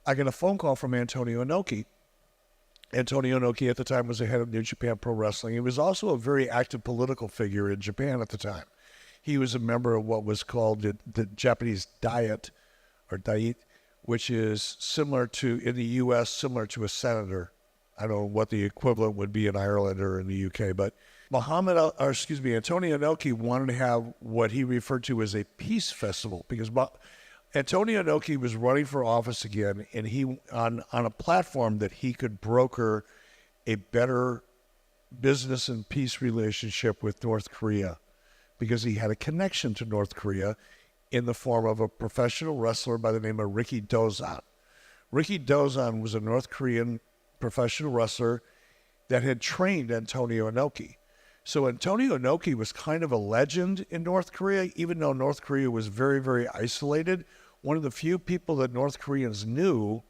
I get a phone call from Antonio Inoki. Antonio Inoki at the time was the head of New Japan Pro Wrestling. He was also a very active political figure in Japan at the time. He was a member of what was called the Japanese Diet, which is similar to, in the U.S., similar to a senator. I don't know what the equivalent would be in Ireland or in the UK, but Antonio Inoki wanted to have what he referred to as a peace festival, because Antonio Inoki was running for office again, and he on a platform that he could broker a better business and peace relationship with North Korea, because he had a connection to North Korea in the form of a professional wrestler by the name of Ricky Dozan. Ricky Dozan was a North Korean professional wrestler that had trained Antonio Inoki. So Antonio Inoki was kind of a legend in North Korea, even though North Korea was very, very isolated. One of the few people that North Koreans knew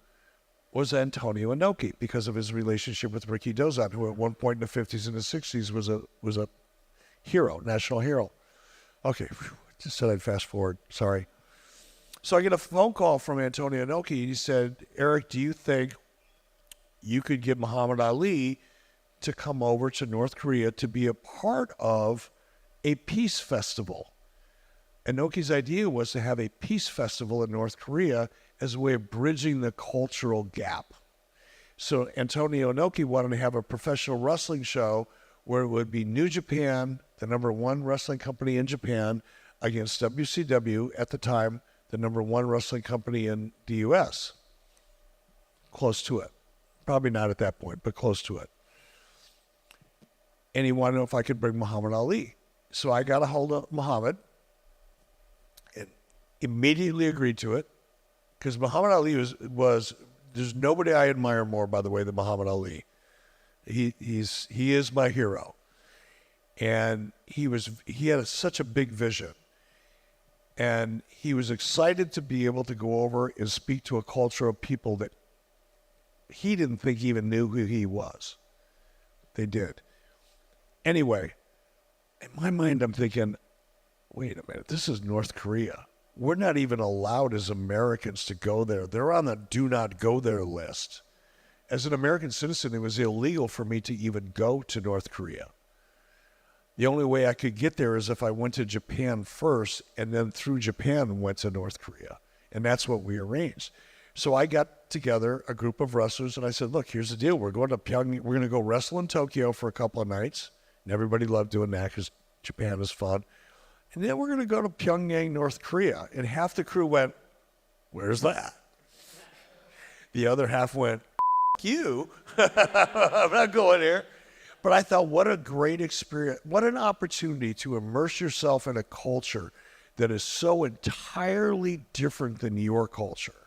was Antonio Inoki because of his relationship with Ricky Dozan, who at one point in the 50s and the 60s was a hero, national hero. Okay, just said I'd fast forward, sorry. So I get a phone call from Antonio Inoki, and he said, Eric, do you think you could get Muhammad Ali to come over to North Korea to be a part of a peace festival? Inoki's idea was to have a peace festival in North Korea as a way of bridging the cultural gap. So Antonio Inoki wanted to have a professional wrestling show where it would be New Japan, the #1 wrestling company in Japan, against WCW, at the time, the #1 wrestling company in the U.S. Close to it. Probably not at that point, but close to it. And he wanted to know if I could bring Muhammad Ali. So I got a hold of Muhammad and immediately agreed to it, because Muhammad Ali was there's nobody I admire more, by the way, than Muhammad Ali. He is my hero. And he had such a big vision. And he was excited to be able to go over and speak to a culture of people that he didn't think even knew who he was. They did. Anyway, in my mind, I'm thinking, wait a minute, this is North Korea. We're not even allowed as Americans to go there. They're on the do not go there list. As an American citizen, it was illegal for me to even go to North Korea. The only way I could get there is if I went to Japan first, and then through Japan went to North Korea. And that's what we arranged. So I got together a group of wrestlers, and I said, look, here's the deal. We're going to Pyongyang. We're going to go wrestle in Tokyo for a couple of nights. And everybody loved doing that because Japan is fun. And then we're going to go to Pyongyang, North Korea. And half the crew went, where's that? The other half went, you. I'm not going there. But I thought, what a great experience. What an opportunity to immerse yourself in a culture that is so entirely different than your culture.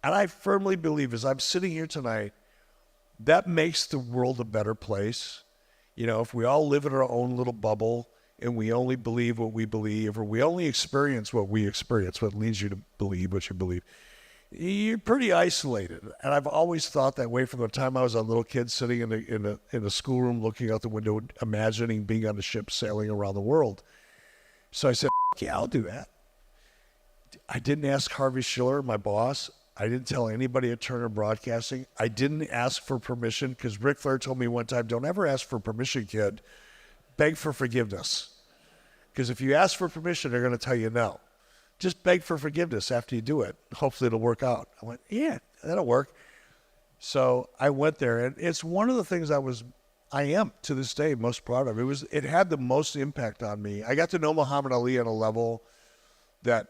And I firmly believe, as I'm sitting here tonight, that makes the world a better place. You know, if we all live in our own little bubble and we only believe what we believe, or we only experience what we experience, what leads you to believe what you believe, you're pretty isolated. And I've always thought that way from the time I was a little kid sitting in the schoolroom looking out the window, imagining being on a ship sailing around the world. So I said, yeah, I'll do that. I didn't ask Harvey Schiller, my boss. I didn't tell anybody at Turner Broadcasting. I didn't ask for permission, because Ric Flair told me one time, don't ever ask for permission, kid. Beg for forgiveness. Because if you ask for permission, they're going to tell you no. Just beg for forgiveness after you do it. Hopefully it'll work out. I went, yeah, that'll work. So I went there, and it's one of the things I am to this day most proud of. It had the most impact on me. I got to know Muhammad Ali on a level that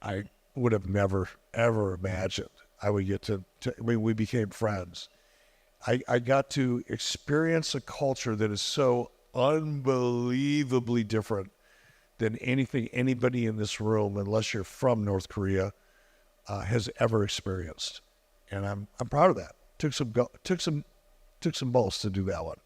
I would have never, ever imagined I would get to I mean, we became friends. I got to experience a culture that is so unbelievably different than anything anybody in this room, unless you're from North Korea, has ever experienced. And I'm proud of that. Took some balls to do that one.